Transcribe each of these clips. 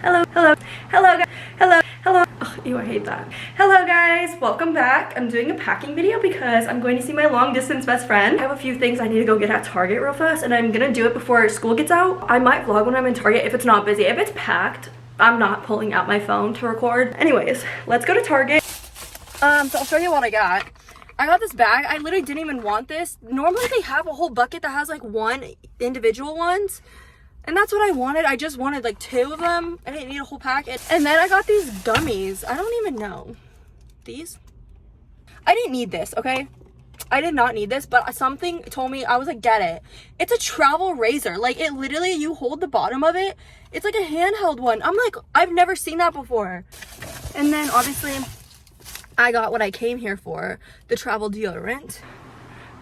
hello. Ugh, ew, I hate that. Hello guys, welcome back. I'm doing a packing video because I'm going to see my long distance best friend. I have a few things I need to go get at Target real fast, and I'm gonna do it before school gets out. I might vlog when I'm in Target if it's not busy. If it's packed, I'm not pulling out my phone to record. Anyways, let's go to Target. So I'll show you what I got. I got this bag. I literally didn't even want this. Normally they have a whole bucket that has like one individual ones. And that's what I wanted. I just wanted like 2 of them. I didn't need a whole packet. And then I got these gummies. I don't even know. These? I didn't need this, okay? I did not need this, but something told me, I was like, get it. It's a travel razor. Like, it literally, you hold the bottom of it. It's like a handheld one. I'm like, I've never seen that before. And then obviously, I got what I came here for, the travel deodorant.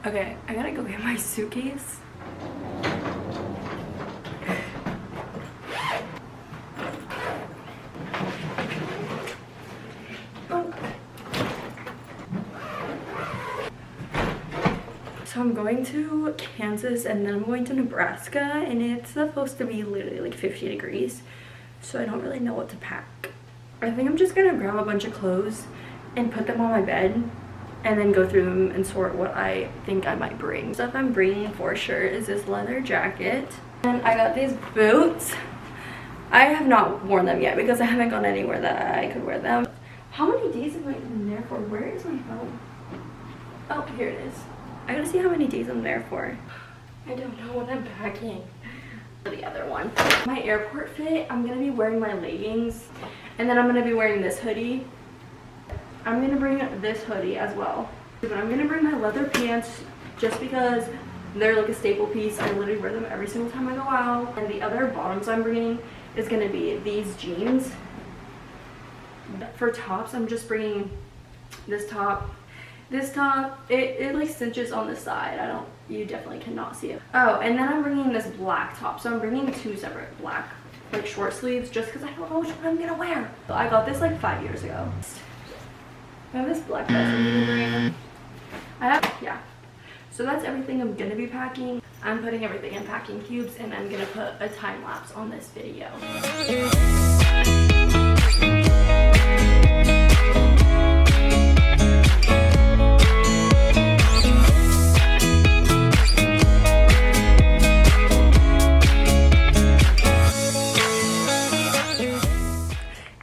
Okay, I gotta go get my suitcase. So I'm going to Kansas and then I'm going to Nebraska, and it's supposed to be literally like 50 degrees. So I don't really know what to pack. I think I'm just gonna grab a bunch of clothes and put them on my bed and then go through them and sort what I think I might bring. Stuff I'm bringing for sure is this leather jacket. And I got these boots. I have not worn them yet because I haven't gone anywhere that I could wear them. How many days am I in there for? Where is my phone? Oh, here it is. I gotta see how many days I'm there for. I don't know what I'm packing. The other one. My airport fit, I'm gonna be wearing my leggings, and then I'm gonna be wearing this hoodie. I'm gonna bring this hoodie as well. But I'm gonna bring my leather pants just because they're like a staple piece. I literally wear them every single time I go out. And the other bottoms I'm bringing is gonna be these jeans. For tops, I'm just bringing this top. This top, it like cinches on the side. You definitely cannot see it. Oh, and then I'm bringing this black top. So I'm bringing 2 separate black, like short sleeves, just because I don't know which one I'm gonna wear. So I got this like 5 years ago. I have this black vest I'm gonna bring. Yeah. So that's everything I'm gonna be packing. I'm putting everything in packing cubes, and I'm gonna put a time lapse on this video.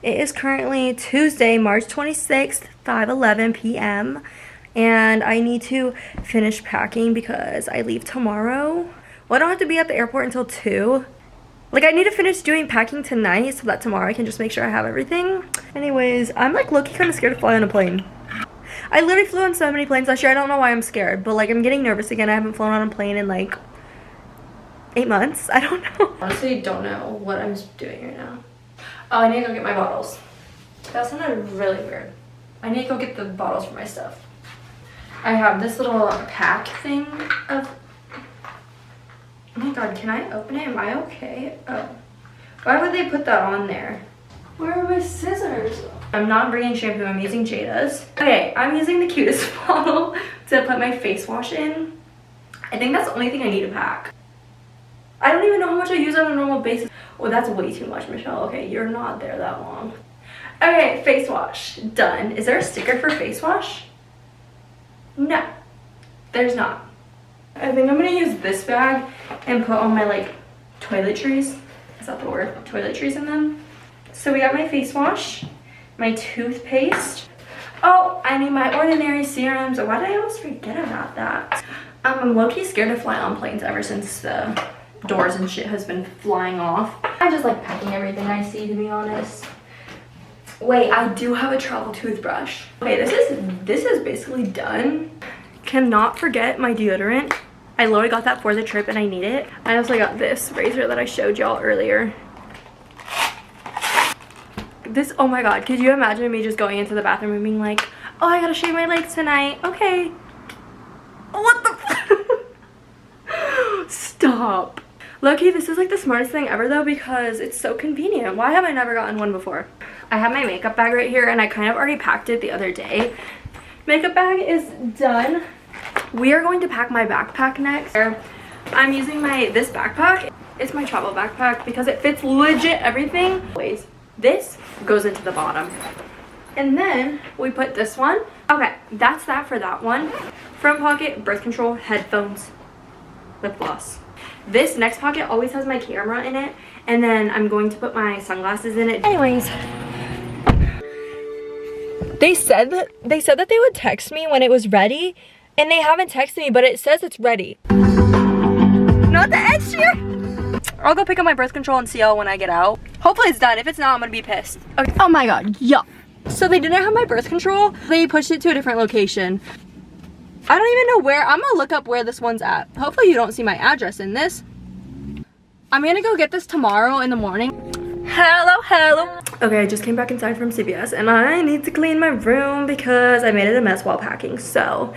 It is currently Tuesday, March 26th, 5:11 p.m. and I need to finish packing because I leave tomorrow. Well, I don't have to be at the airport until 2. Like, I need to finish doing packing tonight so that tomorrow I can just make sure I have everything. Anyways, I'm like low-key kind of scared to fly on a plane. I literally flew on so many planes last year. I don't know why I'm scared, but like I'm getting nervous again. I haven't flown on a plane in like 8 months. I don't know. Honestly, don't know what I'm doing right now. Oh, I need to go get my bottles. That sounded really weird. I need to go get the bottles for my stuff. I have this little pack thing of... Oh my god, can I open it? Am I okay? Oh. Why would they put that on there? Where are my scissors? I'm not bringing shampoo, I'm using Jada's. Okay, I'm using the cutest bottle to put my face wash in. I think that's the only thing I need to pack. I don't even know how much I use on a normal basis. Oh, that's way too much, Michelle. Okay, you're not there that long. Okay, face wash. Done. Is there a sticker for face wash? No, there's not. I think I'm gonna use this bag and put on my, like, toiletries. Is that the word? Toiletries in them. So we got my face wash, my toothpaste. Oh, I need my ordinary serums. Why did I always forget about that? I'm low-key scared to fly on planes ever since the doors and shit has been flying off. I just like packing everything I see, to be honest. Wait, I do have a travel toothbrush. Okay, this is basically done. Cannot forget my deodorant. I literally got that for the trip and I need it. I also got this razor that I showed y'all earlier. This, oh my god, could you imagine me just going into the bathroom and being like, oh, I gotta shave my legs tonight. Okay. What the Stop. Low-key, this is like the smartest thing ever though because it's so convenient. Why have I never gotten one before? I have my makeup bag right here and I kind of already packed it the other day. Makeup bag is done. We are going to pack my backpack next. I'm using this backpack. It's my travel backpack because it fits legit everything. Anyways, this goes into the bottom. And then we put this one. Okay, that's that for that one. Front pocket, birth control, headphones, lip gloss. This next pocket always has my camera in it, and then I'm going to put my sunglasses in it. Anyways, they said that they would text me when it was ready, and they haven't texted me, but it says it's ready. Not the edge here. I'll go pick up my birth control and see y'all when I get out. Hopefully it's done. If it's not, I'm gonna be pissed. Okay. Oh my god, yup. So they didn't have my birth control. They pushed it to a different location. I don't even know where. I'm gonna look up where this one's at. Hopefully you don't see my address in this. I'm gonna go get this tomorrow in the morning. Hello. Okay, I just came back inside from CVS and I need to clean my room because I made it a mess while packing. So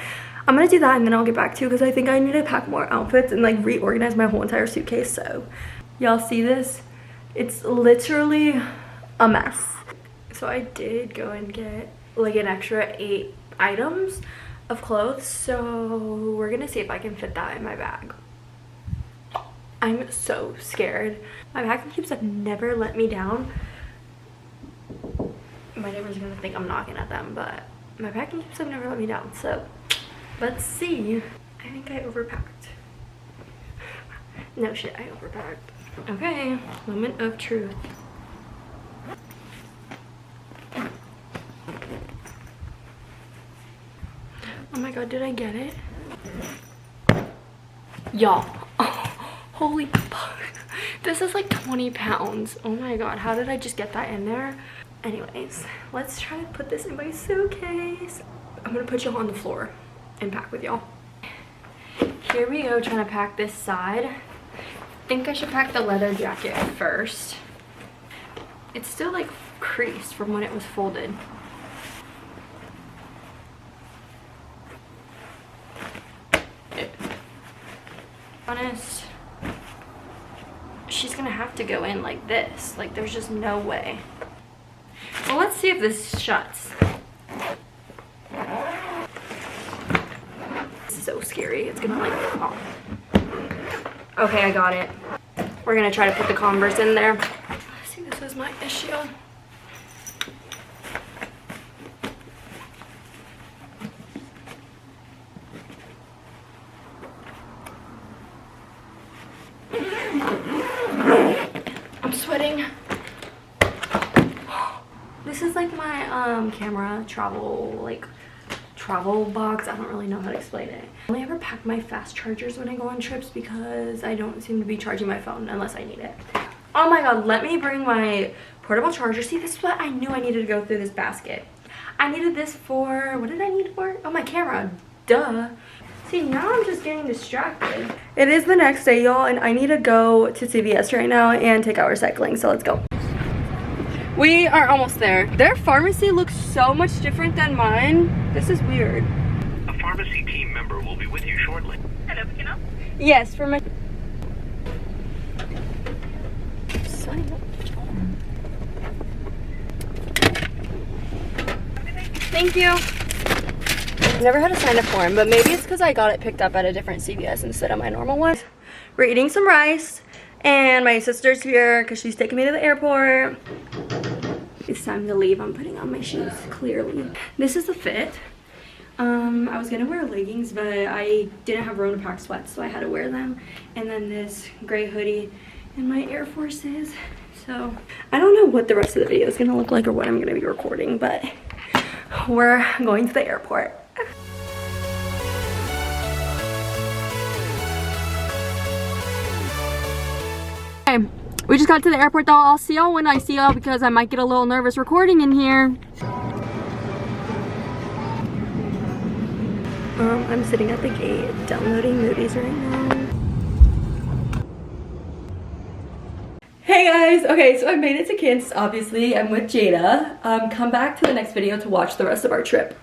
I'm gonna do that and then I'll get back to you because I think I need to pack more outfits and like reorganize my whole entire suitcase. So y'all see this? It's literally a mess. So I did go and get like an extra 8 items of clothes. So we're gonna see if I can fit that in my bag. I'm so scared. My vacuum cubes have never let me down. My neighbors are gonna think I'm knocking at them, but my vacuum cubes have never let me down. So let's see. I think I overpacked. No shit, I overpacked. Okay, moment of truth. Oh my god, did I get it? Y'all. Holy fuck. This is like 20 pounds. Oh my god, how did I just get that in there? Anyways, let's try to put this in my suitcase. I'm gonna put y'all on the floor and pack with y'all. Here we go, trying to pack this side. I think I should pack the leather jacket first. It's still like creased from when it was folded. Honest, she's gonna have to go in like this. Like there's just no way. Well, let's see if this shuts. This is so scary. It's gonna like pop. Okay, I got it. We're gonna try to put the Converse in there. See, this is my issue. I'm sweating. This is like my camera travel box. I don't really know how to explain it. I only ever pack my fast chargers when I go on trips because I don't seem to be charging my phone unless I need it. Oh my god, let me bring my portable charger. See, this is what I knew I needed to go through this basket. I needed this for, what did I need for? Oh, my camera. Duh. See, now I'm just getting distracted. It is the next day, y'all, and I need to go to CVS right now and take out recycling, so let's go. We are almost there. Their pharmacy looks so much different than mine. This is weird. A pharmacy team member will be with you shortly. Hello, can I help? Yes, for my... Thank you. I've never had a sign up form, but maybe it's because I got it picked up at a different CVS instead of my normal one. We're eating some rice, and my sister's here because she's taking me to the airport. It's time to leave. I'm putting on my shoes, clearly. This is the fit. I was gonna wear leggings, but I didn't have room to pack sweats, so I had to wear them. And then this gray hoodie and my Air Forces. So I don't know what the rest of the video is gonna look like or what I'm gonna be recording, but we're going to the airport. Okay, we just got to the airport though. I'll see y'all when I see y'all because I might get a little nervous recording in here. I'm sitting at the gate downloading movies right now. Hey guys, okay, so I made it to Kansas, obviously. I'm with Jada. Come back to the next video to watch the rest of our trip.